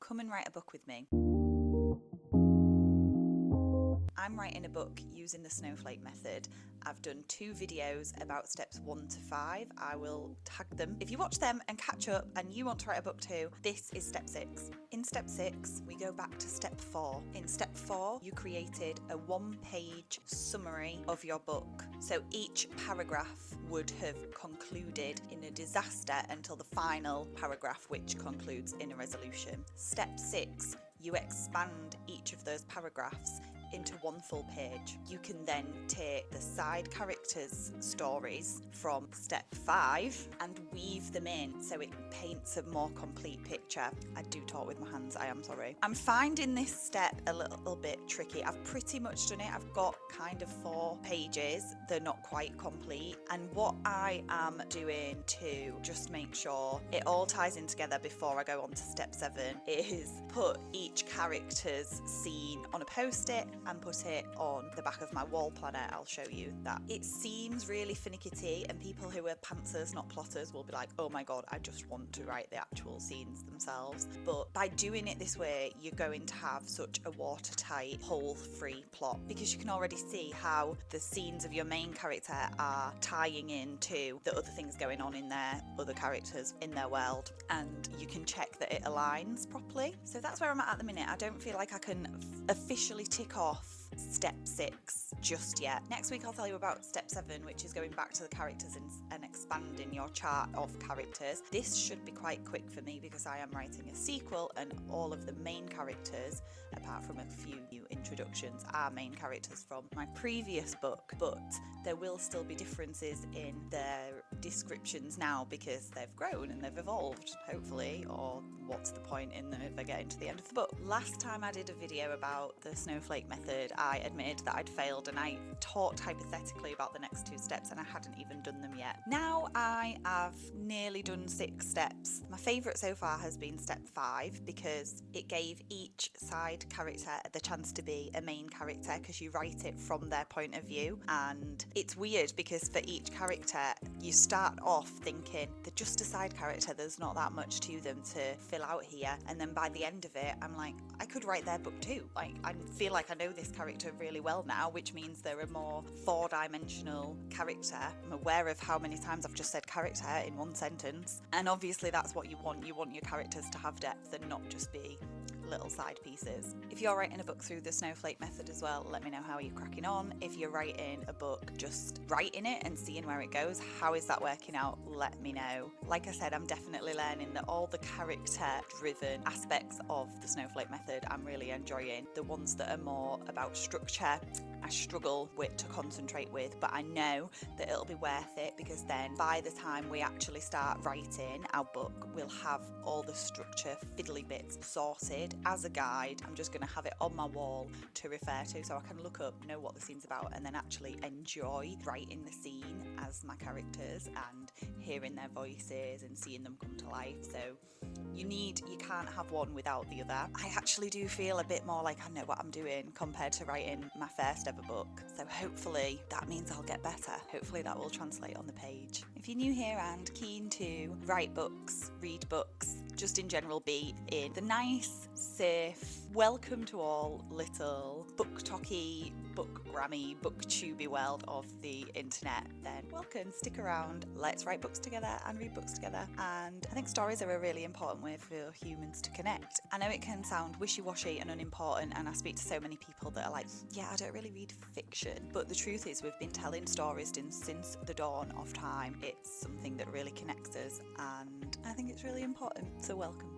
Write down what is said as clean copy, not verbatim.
come and write a book with me. I'm writing a book using the Snowflake Method. I've done 2 videos about steps 1 to 5. I will tag them. If you watch them and catch up and you want to write a book too, this is step 6. In step 6, we go back to step 4. In step 4, you created a 1-page summary of your book. So each paragraph would have concluded in a disaster until the final paragraph, which concludes in a resolution. Step 6, you expand each of those paragraphs into 1 full page. You can then take the side characters' stories from step 5 and weave them in so it paints a more complete picture. I do talk with my hands, I am sorry. I'm finding this step a little bit tricky. I've pretty much done it. I've got kind of 4 pages. They're not quite complete. And what I am doing to just make sure it all ties in together before I go on to step 7 is put each character's scene on a post-it and put it on the back of my wall planner. I'll show you that. It seems really finicky, and people who are pantsers, not plotters, will be like, oh my god, I just want to write the actual scenes themselves. But by doing it this way, you're going to have such a watertight, hole-free plot, because you can already see how the scenes of your main character are tying into the other things going on in their other characters in their world, and you can check that it aligns properly. So that's where I'm at the minute. I don't feel like I can officially tick off step 6 just yet. Next week I'll tell you about step 7, which is going back to the characters and expanding your chart of characters. This should be quite quick for me because I am writing a sequel, and all of the main characters, apart from a few new introductions, are main characters from my previous book, but there will still be differences in their descriptions now because they've grown and they've evolved, hopefully, or what's the point in them if they're getting to the end of the book. Last time I did a video about the Snowflake Method, I admitted that I'd failed and I talked hypothetically about the next 2 steps and I hadn't even done them yet. Now I have nearly done 6 steps. My favourite so far has been step 5 because it gave each side character the chance to be a main character because you write it from their point of view, and it's weird because for each character you start off thinking they're just a side character, there's not that much to them to fill out here, and then by the end of it I'm like, I could write their book too. Like, I feel like I know this character really well now, which means they're a more 4-dimensional character. I'm aware of how many times I've just said character in one sentence, and obviously that's what you want. You want your characters to have depth and not just be little side pieces. If you're writing a book through the Snowflake Method as well, let me know how you're cracking on. If you're writing a book just writing it and seeing where it goes, how is that working out? Let me know. Like I said, I'm definitely learning that all the character driven aspects of the Snowflake Method I'm really enjoying. The ones that are more about structure I struggle to concentrate with, but I know that it'll be worth it because then by the time we actually start writing our book, we'll have all the structure fiddly bits sorted as a guide. I'm just going to have it on my wall to refer to so I can look up, know what the scene's about, and then actually enjoy writing the scene as my characters and hearing their voices and seeing them come to life. So you can't have one without the other. I actually do feel a bit more like I know what I'm doing compared to writing my first ever book. So hopefully that means I'll get better. Hopefully that will translate on the page. If you're new here and keen to write books, read books, just in general be in the nice, safe, welcome to all little book talky, book grammy, booktuby world of the internet, then welcome, stick around. Let's write books together and read books together. And I think stories are a really important way for humans to connect. I know it can sound wishy-washy and unimportant, and I speak to so many people that are like, yeah, I don't really read fiction. But the truth is we've been telling stories since the dawn of time. It's something that really connects us, and I think it's really important. So welcome.